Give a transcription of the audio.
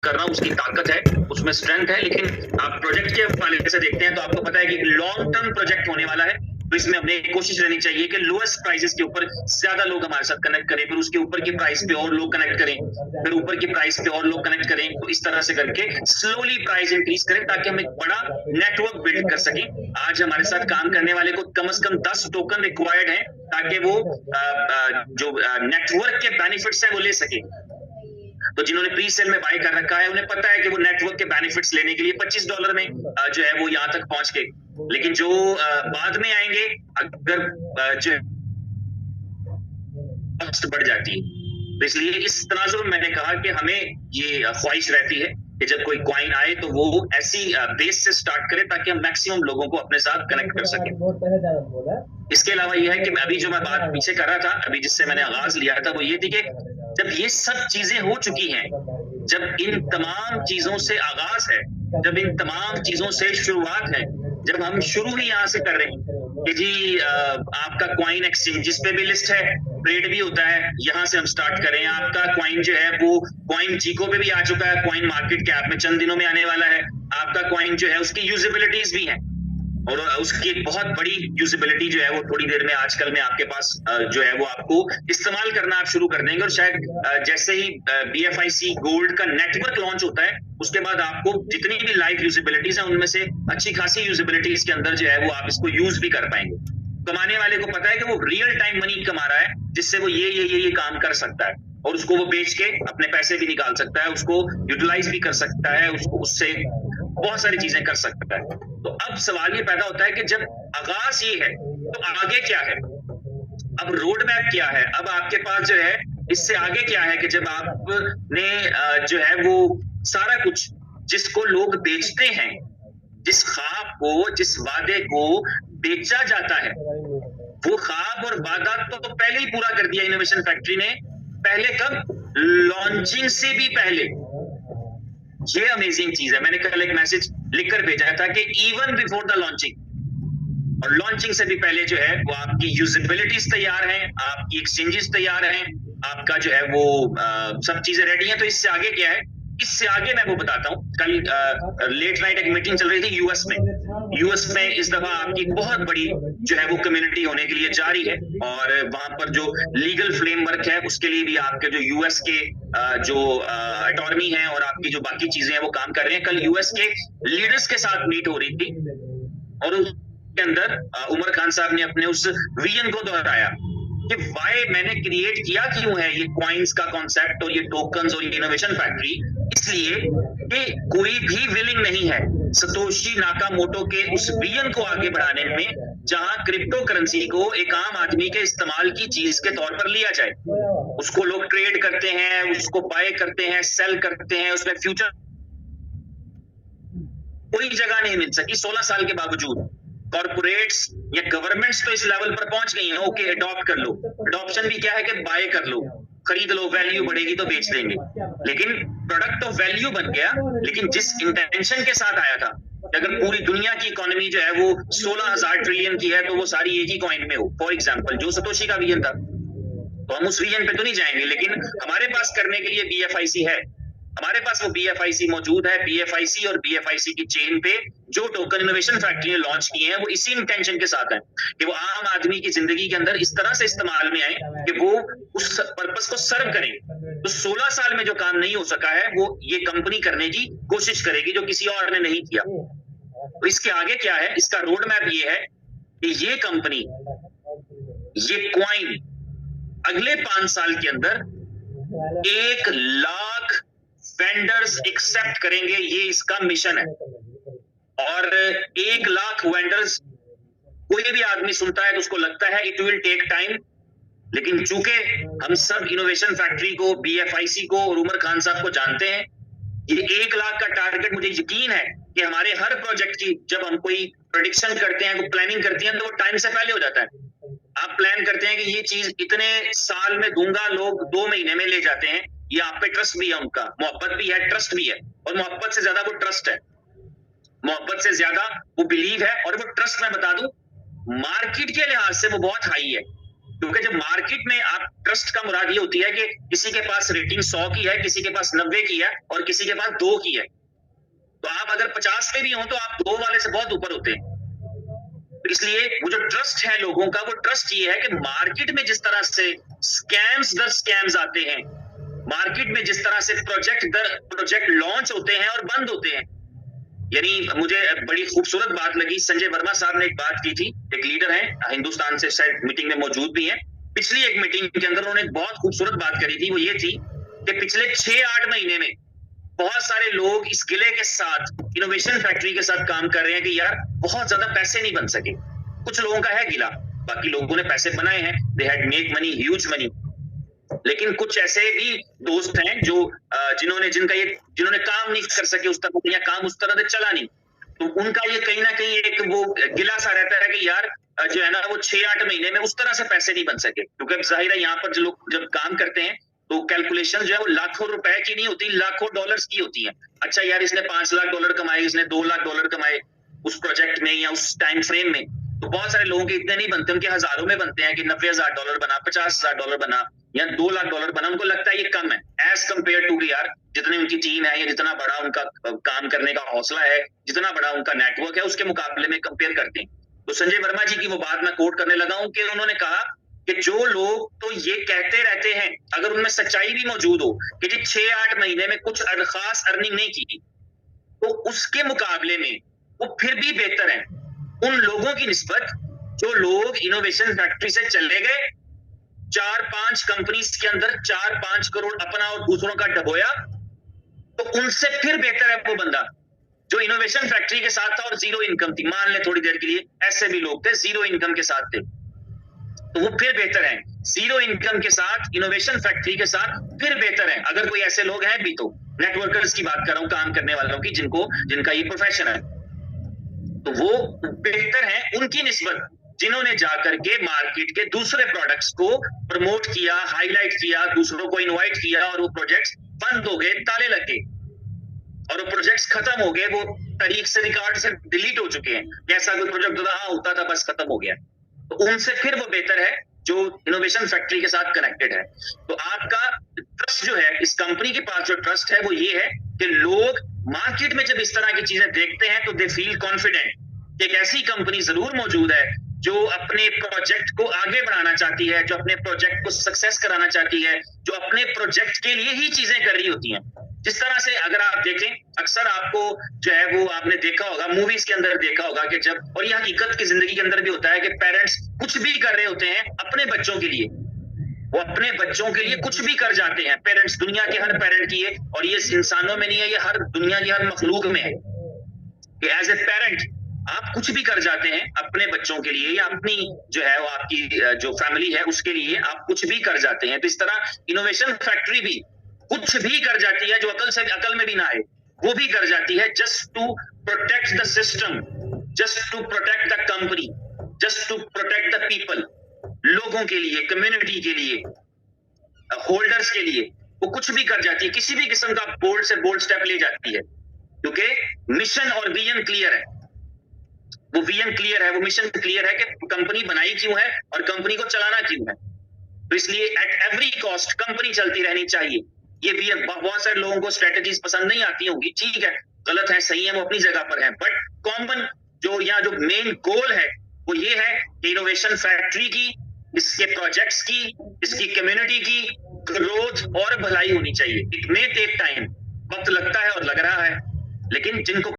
करना उसकी ताकत है, उसमें स्ट्रेंथ है। लेकिन आप प्रोजेक्ट के हवाले से देखते हैं तो आपको पता है कि लॉन्ग टर्म प्रोजेक्ट होने वाला है, तो इसमें हमें कोशिश रहनी चाहिए कि लोएस्ट प्राइसेस के ऊपर ज्यादा लोग हमारे साथ कनेक्ट करें, फिर उसके ऊपर की प्राइस पे और लोग कनेक्ट करें, फिर ऊपर की प्राइस पे और लोग कनेक्ट करें। तो इस तरह से करके स्लोली प्राइस इंक्रीज करें ताकि हम एक बड़ा नेटवर्क बिल्ड कर सकें। आज हमारे साथ काम करने वाले को कम से कम 10 टोकन रिक्वायर्ड है ताकि वो जो नेटवर्क के बेनिफिट्स हैं वो ले सके। तो जिन्होंने प्री सेल में बाय कर रखा है उन्हें पता है कि वो नेटवर्क के बेनिफिट्स लेने के लिए $25 में जो है वो यहाँ तक पहुंच गए। लेकिन जो बाद में आएंगे, अगर जो कॉस्ट बढ़ जाती है, तो इसलिए इस तनाजुर में मैंने कहा कि हमें ये ख्वाहिश रहती है कि जब कोई कॉइन आए तो वो ऐसी बेस से स्टार्ट करे ताकि हम मैक्सिमम लोगों को अपने साथ कनेक्ट कर सकें। इसके अलावा ये है कि अभी जो मैं बात पीछे कर रहा था, अभी जिससे मैंने आगाज लिया था, वो ये थी कि जब ये सब चीजें हो चुकी हैं, जब इन तमाम चीजों से आगाज है, जब इन तमाम चीजों से शुरुआत है, जब हम शुरू ही यहाँ से कर रहे हैं कि जी आपका कॉइन एक्सचेंजेस पे भी लिस्ट है, ट्रेड भी होता है, यहाँ से हम स्टार्ट करें। आपका कॉइन जो है वो कॉइन जीको पे भी आ चुका है, कॉइन मार्केट कैप में चंद दिनों में आने वाला है। आपका कॉइन जो है उसकी यूजेबिलिटीज भी हैं और उसकी बहुत बड़ी यूजेबिलिटी जो है वो थोड़ी देर में आजकल में आपके पास जो है वो आपको इस्तेमाल करना आप शुरू कर देंगे। और शायद जैसे ही BFIC गोल्ड का नेटवर्क लॉन्च होता है उसके बाद आपको जितनी भी लाइव यूजेबिलिटीज हैं उनमें से अच्छी खासी यूजेबिलिटीज के अंदर जो है वो आप इसको यूज भी कर पाएंगे। कमाने वाले को पता है कि वो रियल टाइम मनी कमा रहा है जिससे वो ये काम कर सकता है और उसको वो बेच के अपने पैसे भी निकाल सकता है, उसको यूटिलाइज भी कर सकता है, उसको उससे बहुत सारी चीजें कर सकता है। तो अब सवाल ये पैदा होता है कि जब आगाज ये है तो आगे क्या है, अब रोड मैप क्या है, अब आपके पास जो है इससे आगे क्या है कि जब आपने जो है वो सारा कुछ जिसको लोग बेचते हैं, जिस ख्वाब को, जिस वादे को बेचा जाता है, वो ख्वाब और वादा तो पहले ही पूरा कर दिया इनोवेशन फैक्ट्री ने। पहले कब? लॉन्चिंग से भी पहले। ये अमेजिंग चीज है। मैंने कल एक मैसेज लिखकर भेजा था कि इवन बिफोर द लॉन्चिंग, और लॉन्चिंग से भी पहले जो है वो आपकी यूजेबिलिटीज तैयार हैं, आपकी एक्सचेंजेस तैयार हैं, आपका जो है वो सब चीजें रेडी हैं। तो इससे आगे क्या है, इससे आगे मैं वो बताता हूँ। कल लेट नाइट एक मीटिंग चल रही थी यूएस में इस दफा आपकी बहुत बड़ी जो है वो कम्युनिटी होने के लिए जा रही है और वहां पर जो लीगल फ्रेमवर्क है उसके लिए भी आपके जो यूएस के जो अटॉर्नी है और आपकी जो बाकी चीजें हैं वो काम कर रहे हैं। कल यूएस के लीडर्स के साथ मीट हो रही थी और उसके अंदर उमर खान साहब ने अपने उस विजन को दोहराया कि वाई मैंने क्रिएट किया क्यों है ये कॉइन्स का कॉन्सेप्ट और ये टोकन्स और ये इनोवेशन फैक्ट्री। इसलिए कि कोई भी विलिंग नहीं है सतोशी नाकामोटो के उस विजन को आगे बढ़ाने में जहां क्रिप्टो करेंसी को एक आम आदमी के इस्तेमाल की चीज के तौर पर लिया जाए। उसको लोग ट्रेड करते हैं, उसको बाय करते हैं, सेल करते हैं, उसमें फ्यूचर कोई जगह नहीं मिल सकी 16 साल के बावजूद। कॉर्पोरेट्स या गवर्नमेंट्स तो इस लेवल पर पहुंच गई हैं, ओके अडॉप्ट कर लो। अडॉप्शन भी क्या है कि बाय कर लो, खरीद लो, वैल्यू बढ़ेगी तो बेच देंगे। लेकिन प्रोडक्ट ऑफ वैल्यू बन गया, लेकिन जिस इंटेंशन के साथ आया था अगर पूरी दुनिया की इकोनॉमी जो है वो 16,000 ट्रिलियन की है तो वो सारी एक ही कॉइन में हो, फॉर एग्जांपल जो सतोशी का विजन था, तो हम उस विजन पे तो नहीं जाएंगे। लेकिन हमारे पास करने के लिए BFIC है, हमारे पास वो BFIC मौजूद है। BFIC और BFIC की चेन पे जो टोकन इनोवेशन फैक्ट्री ने लॉन्च किए हैं वो इसी इंटेंशन के साथ है कि वो आम आदमी की जिंदगी के अंदर इस तरह से इस्तेमाल में आए कि वो उस पर्पस को सर्व करें। तो 16 साल में जो काम नहीं हो सका है वो ये कंपनी करने की कोशिश करेगी जो किसी और ने नहीं किया। तो इसके आगे क्या है, इसका रोड मैप ये है कि ये कंपनी, ये कॉइन अगले 5 साल के अंदर 1 लाख वेंडर्स एक्सेप्ट करेंगे, ये इसका मिशन है। और 1 लाख वेंडर्स, कोई भी आदमी सुनता है तो उसको लगता है इट विल टेक टाइम, लेकिन चूंकि हम सब इनोवेशन फैक्ट्री को, BFIC को और उमर खान साहब को जानते हैं, ये 1 लाख का टारगेट मुझे यकीन है कि हमारे हर प्रोजेक्ट की जब हम कोई प्रेडिक्शन करते हैं, प्लानिंग करते हैं तो वो टाइम से पहले हो जाता है। आप प्लान करते हैं कि ये चीज इतने साल में दूंगा, लोग 2 महीने में ले जाते हैं। ये आप पे ट्रस्ट भी है, उनका मोहब्बत भी है, ट्रस्ट भी है, और मोहब्बत से ज्यादा वो ट्रस्ट है, मोहब्बत से ज्यादा वो बिलीव है। और वो ट्रस्ट मैं बता दूं मार्केट के लिहाज से वो बहुत हाई है, क्योंकि जब मार्केट में आप ट्रस्ट का मुराद ये होती है कि किसी के पास रेटिंग 100 की है, किसी के पास 90 की है और किसी के पास 2 की है। तो आप अगर 50 पे भी हो तो आप 2 वाले से बहुत ऊपर होते हैं। तो इसलिए वो जो ट्रस्ट है लोगों का, वो ट्रस्ट ये है कि मार्केट में जिस तरह से स्कैम्स दर स्कैम्स आते हैं, मार्केट में जिस तरह से प्रोजेक्ट दर प्रोजेक्ट लॉन्च होते हैं और बंद होते हैं, यानी मुझे बड़ी खूबसूरत बात लगी, संजय वर्मा साहब ने एक बात की थी, एक लीडर है हिंदुस्तान से, शायद मीटिंग में मौजूद भी है। पिछली एक मीटिंग के अंदर उन्होंने एक बहुत खूबसूरत बात करी थी, वो ये थी कि पिछले 6-8 महीने में बहुत सारे लोग इस गिले के साथ, इनोवेशन फैक्ट्री के साथ काम कर रहे हैं कि यार बहुत ज्यादा पैसे नहीं बन सके। कुछ लोगों का है गिला, बाकी लोगों ने पैसे बनाए हैं, they had make money, huge money. लेकिन कुछ ऐसे भी दोस्त हैं जो जिन्होंने काम नहीं कर सके उस तरह, या काम उस तरह से चला नहीं, तो उनका ये कहीं ना कहीं एक वो गिला सा रहता है कि यार जो है ना वो 6-8 महीने में उस तरह से पैसे नहीं बन सके। क्योंकि अब जाहिर है यहाँ पर जो लोग जब काम करते हैं तो कैलकुलेशन जो है वो लाखों रुपए की नहीं होती, लाखों डॉलर्स की होती है। अच्छा यार इसने $5 लाख कमाए, इसने $2 लाख कमाए उस प्रोजेक्ट में या उस टाइम फ्रेम में, तो बहुत सारे लोगों के इतने नहीं बनते, उनके हजारों में बनते हैं कि $90,000 बना, $50,000 बना या $2 लाख बना। उनको लगता है ये कम है एज कंपेयर टू यार जितनी उनकी टीम है या जितना बड़ा उनका काम करने का हौसला है, जितना बड़ा उनका नेटवर्क है, उसके मुकाबले में कंपेयर करते हैं। तो संजय वर्मा जी की वो बात मैं कोट करने लगा हूं कि उन्होंने कहा कि जो लोग तो ये कहते रहते हैं, अगर उनमें सच्चाई भी मौजूद हो कि जी 6-8 महीने में कुछ खास अर्निंग नहीं की, तो उसके मुकाबले में वो फिर भी बेहतर है उन लोगों की निस्बत जो लोग इनोवेशन फैक्ट्री से चले गए, 4-5 कंपनीज के अंदर 4-5 करोड़ अपना और दूसरों का डबोया, तो उनसे फिर बेहतर है वो बंदा जो इनोवेशन फैक्ट्री के साथ था और जीरो इनकम थी। मान ले थोड़ी देर के लिए ऐसे भी लोग थे जीरो इनकम के साथ थे, तो वो फिर बेहतर है जीरो इनकम के साथ, इनोवेशन फैक्ट्री के साथ फिर बेहतर है। अगर कोई ऐसे लोग हैं भी, तो नेटवर्कर्स की बात कर रहा हूं, काम करने वालों की, जिनका ये प्रोफेशन है, तो वो बेहतर है उनकी निस्बत जिन्होंने जाकर के मार्केट के दूसरे प्रोडक्ट्स को प्रमोट किया, हाईलाइट किया, दूसरों को इनवाइट किया और वो प्रोजेक्ट्स बंद हो गए, ताले लग गए और वो प्रोजेक्ट्स खत्म हो गए, वो तारीख से रिकॉर्ड से डिलीट हो चुके हैं। ऐसा कोई प्रोजेक्ट होता था बस खत्म हो गया, तो उनसे फिर वो बेहतर है जो इनोवेशन फैक्ट्री के साथ कनेक्टेड है। तो आपका ट्रस्ट जो है, इस कंपनी के पास जो ट्रस्ट है वो ये है कि लोग मार्केट में जब इस तरह की चीजें देखते हैं तो दे फील कॉन्फिडेंट कि एक ऐसी कंपनी जरूर मौजूद है जो अपने प्रोजेक्ट को आगे बढ़ाना चाहती है, जो अपने प्रोजेक्ट को सक्सेस कराना चाहती है, जो अपने प्रोजेक्ट के लिए ही चीजें कर रही होती हैं। जिस तरह से अगर आप देखें, अक्सर आपको जो है वो आपने देखा होगा, मूवीज के अंदर देखा होगा कि जब, और ये हकीकत की जिंदगी के अंदर भी होता है कि पेरेंट्स कुछ भी कर रहे होते हैं अपने बच्चों के लिए, वो अपने बच्चों के लिए कुछ भी कर जाते हैं। पेरेंट्स, दुनिया के हर पेरेंट की है, और ये इंसानों में नहीं है, ये हर दुनिया की हर मखलूक में है कि एज ए पेरेंट आप कुछ भी कर जाते हैं अपने बच्चों के लिए या अपनी जो है वो आपकी जो फैमिली है उसके लिए आप कुछ भी कर जाते हैं। तो इस तरह इनोवेशन फैक्ट्री भी कुछ भी कर जाती है जो अकल में भी ना आए, वो भी कर जाती है just to protect the system, just to protect the company, just to protect the people. लोगों के लिए, कम्युनिटी के लिए, होल्डर्स के लिए वो कुछ भी कर जाती है, किसी भी किस्म का बोल्ड से बोल्ड स्टेप ले जाती है, क्योंकि मिशन और विजन क्लियर है। वो विजन क्लियर है, वो मिशन क्लियर है कि कंपनी बनाई क्यों है और कंपनी को चलाना क्यों है। तो इसलिए एट एवरी कॉस्ट कंपनी चलती रहनी चाहिए। ये भी बहुत सारे लोगों को स्ट्रेटजीज पसंद नहीं आती होंगी, ठीक है, गलत है, सही है, वो अपनी जगह पर है, बट कॉमन जो मेन गोल है वो ये है कि इनोवेशन फैक्ट्री की, इसके प्रोजेक्ट्स की, इसकी कम्युनिटी की ग्रोथ और भलाई होनी चाहिए। इट मे टेक टाइम, वक्त लगता है और लग रहा है, लेकिन जिनको